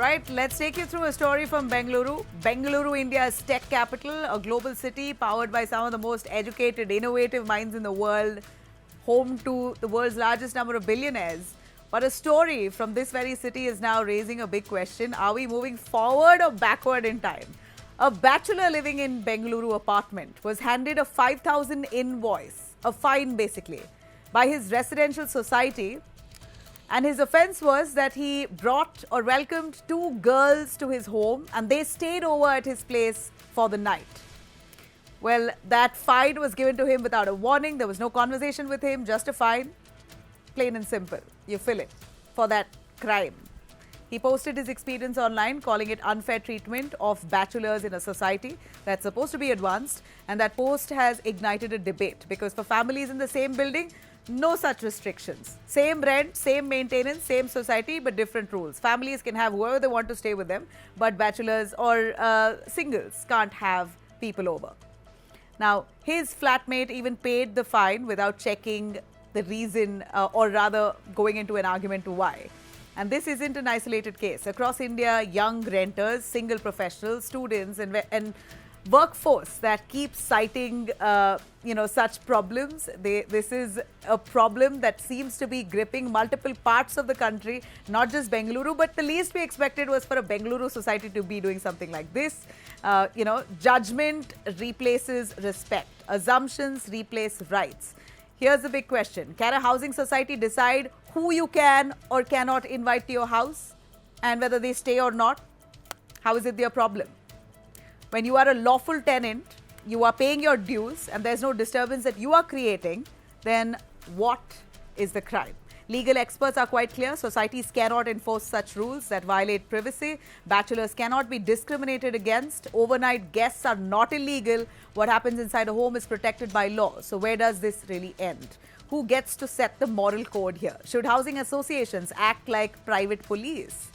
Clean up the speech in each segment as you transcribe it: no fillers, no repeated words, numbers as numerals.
right, let's take you through a story from Bengaluru. Bengaluru, India's tech capital, a global city powered by some of the most educated, innovative minds in the world, home to the world's largest number of billionaires. But a story from this very city is now raising a big question. Are we moving forward or backward in time? A bachelor living in Bengaluru apartment was handed a 5,000 invoice, a fine basically, by his residential society. And his offense was that he brought or welcomed two girls to his home and they stayed over at his place for the night. Well, that fine was given to him without a warning. There was no conversation with him, just a fine. Plain and simple. You fill it for that crime. He posted his experience online, calling it unfair treatment of bachelors in a society that's supposed to be advanced. And that post has ignited a debate because for families in the same building, no such restrictions. Same rent, same maintenance, same society, but different rules. Families can have whoever they want to stay with them, but bachelors or singles can't have people over. Now, his flatmate even paid the fine without checking the reason or rather going into an argument to why. And this isn't an isolated case. Across India, young renters, single professionals, students and workforce that keeps citing such problems. This is a problem that seems to be gripping multiple parts of the country, not just Bengaluru, but the least we expected was for a Bengaluru society to be doing something like this. Judgment replaces respect. Assumptions replace rights. Here's the big question. Can a housing society decide who you can or cannot invite to your house and whether they stay or not? How is it their problem? When you are a lawful tenant, you are paying your dues and there's no disturbance that you are creating, then what is the crime? Legal experts are quite clear. Societies cannot enforce such rules that violate privacy. Bachelors cannot be discriminated against. Overnight guests are not illegal. What happens inside a home is protected by law. So where does this really end? Who gets to set the moral code here? Should housing associations act like private police?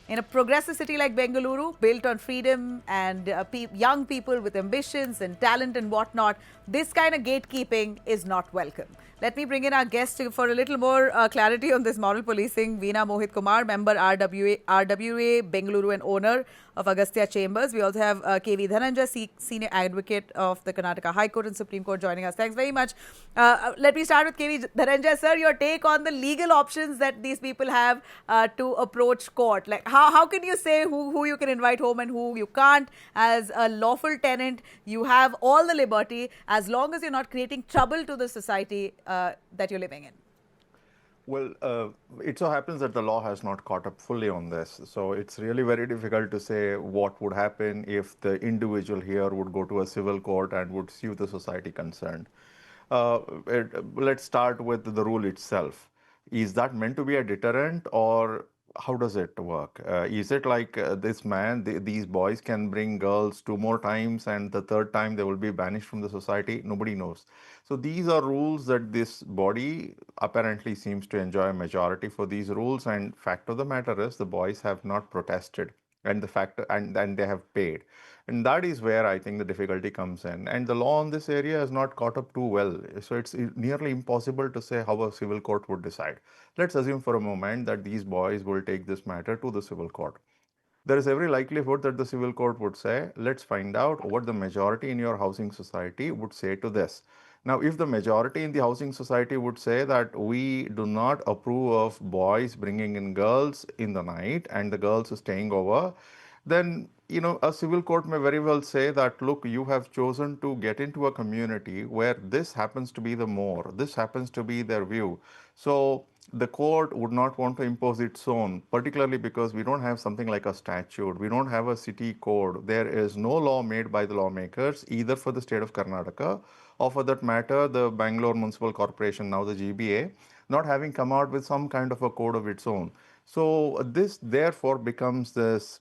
In a progressive city like Bengaluru, built on freedom and young people with ambitions and talent and whatnot, this kind of gatekeeping is not welcome. Let me bring in our guest for a little more clarity on this moral policing. Veena Mohit Kumar, member RWA Bengaluru and owner of Agastya Chambers. We also have KV Dhananjay, senior advocate of the Karnataka High Court and Supreme Court joining us. Thanks very much. Let me start with KV Dhananjay. Sir, your take on the legal options that these people have to approach court. Like how can you say who you can invite home and who you can't? As a lawful tenant, you have all the liberty as long as you're not creating trouble to the society that you're living in. Well, it so happens that the law has not caught up fully on this. So it's really very difficult to say what would happen if the individual here would go to a civil court and would sue the society concerned. Let's start with the rule itself. Is that meant to be a deterrent or how does it work? Is it like this man, these boys can bring girls 2 more times and the third time they will be banished from the society? Nobody knows. So these are rules that this body apparently seems to enjoy a majority for these rules, and fact of the matter is the boys have not protested and they have paid. And that is where I think the difficulty comes in. And the law on this area has not caught up too well. So it's nearly impossible to say how a civil court would decide. Let's assume for a moment that these boys will take this matter to the civil court. There is every likelihood that the civil court would say, let's find out what the majority in your housing society would say to this. Now, if the majority in the housing society would say that we do not approve of boys bringing in girls in the night and the girls staying over, then a civil court may very well say that, look, you have chosen to get into a community where this happens to be the more, this happens to be their view. So the court would not want to impose its own, particularly because we don't have something like a statute. We don't have a city code. There is no law made by the lawmakers, either for the state of Karnataka or for that matter, the Bangalore Municipal Corporation, now the GBA, not having come out with some kind of a code of its own. So this therefore becomes this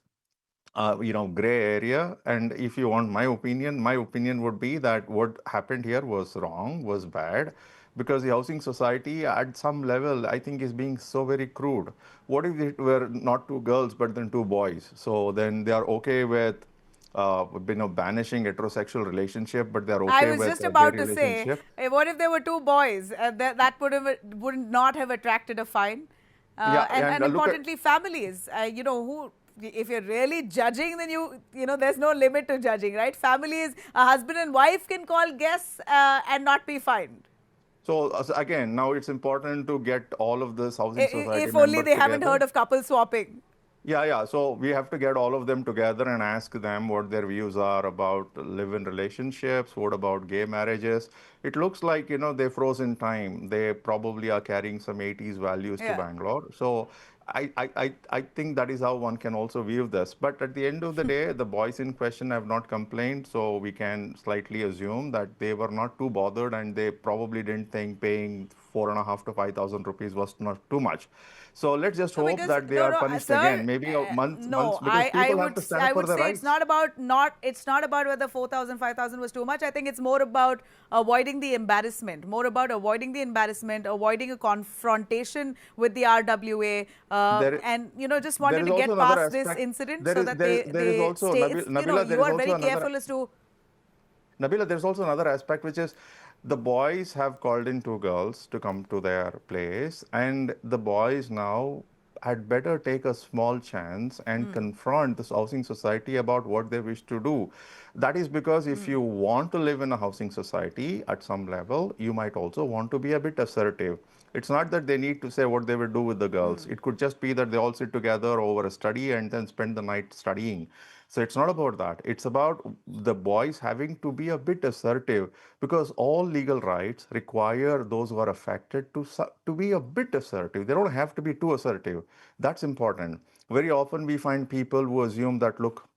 gray area. And if you want my opinion would be that what happened here was wrong, was bad, because the housing society at some level, I think, is being so very crude. What if it were not 2 girls, but then 2 boys? So then they are okay with banishing heterosexual relationship, but they're okay with I was just about to say, what if there were 2 boys? That would not have attracted a fine. And importantly, families, who if you're really judging, then you know there's no limit to judging, right? Families, a husband and wife can call guests and not be fined. So again, now it's important to get all of this housing society If only members they haven't together. heard of couple swapping. Yeah, yeah. So we have to get all of them together and ask them what their views are about live-in relationships. What about gay marriages? It looks like, they froze in time. They probably are carrying some 80s values to Yeah. Bangalore. So I think that is how one can also view this. But at the end of the day, the boys in question have not complained, so we can slightly assume that they were not too bothered and they probably didn't think paying 4.5 to 5,000 rupees was not too much. So let's just No, hope because that they no, are no, punished sir. again, maybe a months, No, because people have to stand I up for would their say, rights. it's not about whether 4,000, 5,000 was too much. I think it's more about avoiding the embarrassment, avoiding a confrontation with the RWA, There, and just there wanted is to also get another past this aspect. incident There so is that there is there is they also stay. It's Nabila. There you is are also very another careful as to. Nabila. There's also another aspect, which is the boys have called in two girls to come to their place, and the boys now had better take a small chance and confront this housing society about what they wish to do. That is because if you want to live in a housing society at some level, you might also want to be a bit assertive. It's not that they need to say what they will do with the girls. It could just be that they all sit together over a study and then spend the night studying. So it's not about that. It's about the boys having to be a bit assertive, because all legal rights require those who are affected to be a bit assertive. They don't have to be too assertive. That's important. Very often we find people who assume that, look,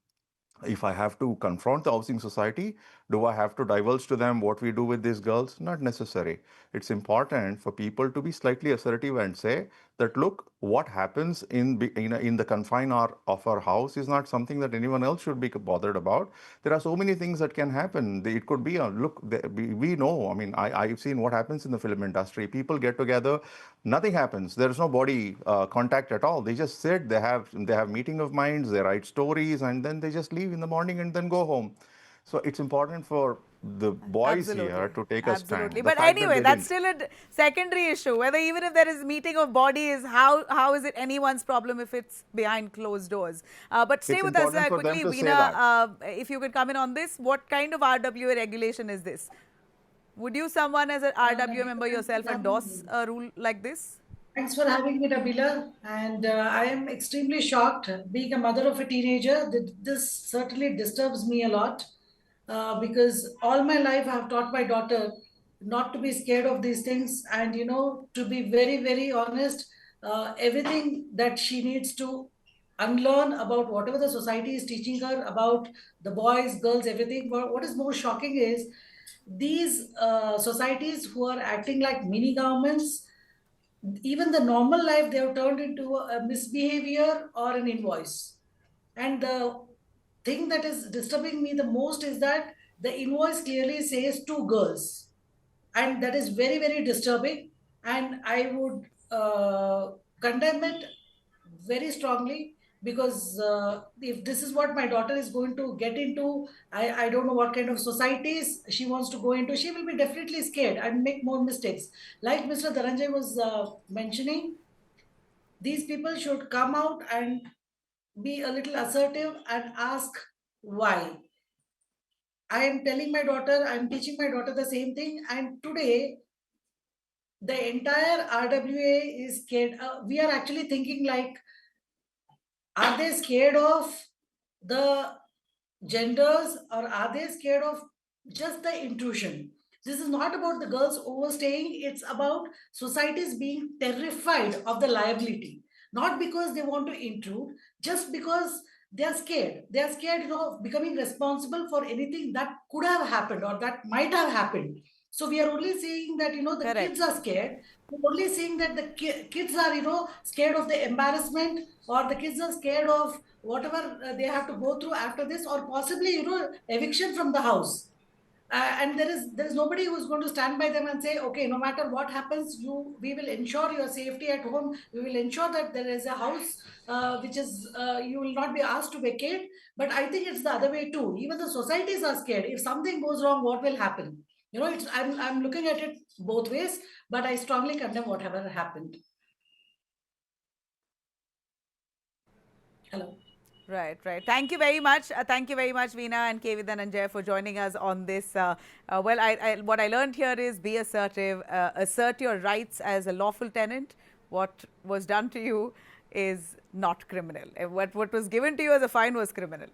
if I have to confront the housing society, do I have to divulge to them what we do with these girls? Not necessary. It's important for people to be slightly assertive and say that, look, what happens in the confine of our house is not something that anyone else should be bothered about. There are so many things that can happen. It could be look. We know. I mean, I've seen what happens in the film industry. People get together, nothing happens. There is no body contact at all. They just sit. They have meeting of minds. They write stories, and then they just leave in the morning and then go home. So it's important for the boys here Absolutely. to take a Absolutely. stand. The But fact that anyway, they that's didn't. still a secondary issue. Whether even if there is meeting of bodies, how is it anyone's problem if it's behind closed doors? But stay It's with us important for them quickly, to say Veena. that. If you could come in on this, what kind of RWA regulation is this? Would you, someone as an RWA Nabila, member thanks yourself, for having endorse me. a rule like this? Thanks for having me, Nabila. And I am extremely shocked. Being a mother of a teenager, this certainly disturbs me a lot because all my life I have taught my daughter not to be scared of these things and, to be very, very honest, everything that she needs to unlearn about whatever the society is teaching her about the boys, girls, everything. But what is more shocking is these societies who are acting like mini governments, even the normal life they have turned into a misbehavior or an invoice. And the thing that is disturbing me the most is that the invoice clearly says two girls, and that is very, very disturbing. And I would condemn it very strongly because if this is what my daughter is going to get into, I don't know what kind of societies she wants to go into. She will be definitely scared and make more mistakes. Like Mr. Dharanjay was mentioning, these people should come out and be a little assertive and ask why. I am telling my daughter, I'm teaching my daughter the same thing, and today the entire RWA is scared. We are actually thinking like, are they scared of the genders or are they scared of just the intrusion? This is not about the girls overstaying, it's about societies being terrified of the liability, not because they want to intrude, just because they are scared, of becoming responsible for anything that could have happened or that might have happened. So we are only seeing that, the kids Correct. are scared. We're only seeing that the kids are, scared of the embarrassment, or the kids are scared of whatever they have to go through after this, or possibly, eviction from the house. And there is nobody who is going to stand by them and say, okay, no matter what happens, we will ensure your safety at home, we will ensure that there is a house which is you will not be asked to vacate. But I think it's the other way too. Even the societies are scared. If something goes wrong, what will happen? I'm looking at it both ways, but I strongly condemn whatever happened. Hello. Right, right. Thank you very much. Thank you very much, Veena and K. Vidhananjay, for joining us on this. Well, what I learned here is be assertive, assert your rights as a lawful tenant. What was done to you is not criminal. What was given to you as a fine was criminal.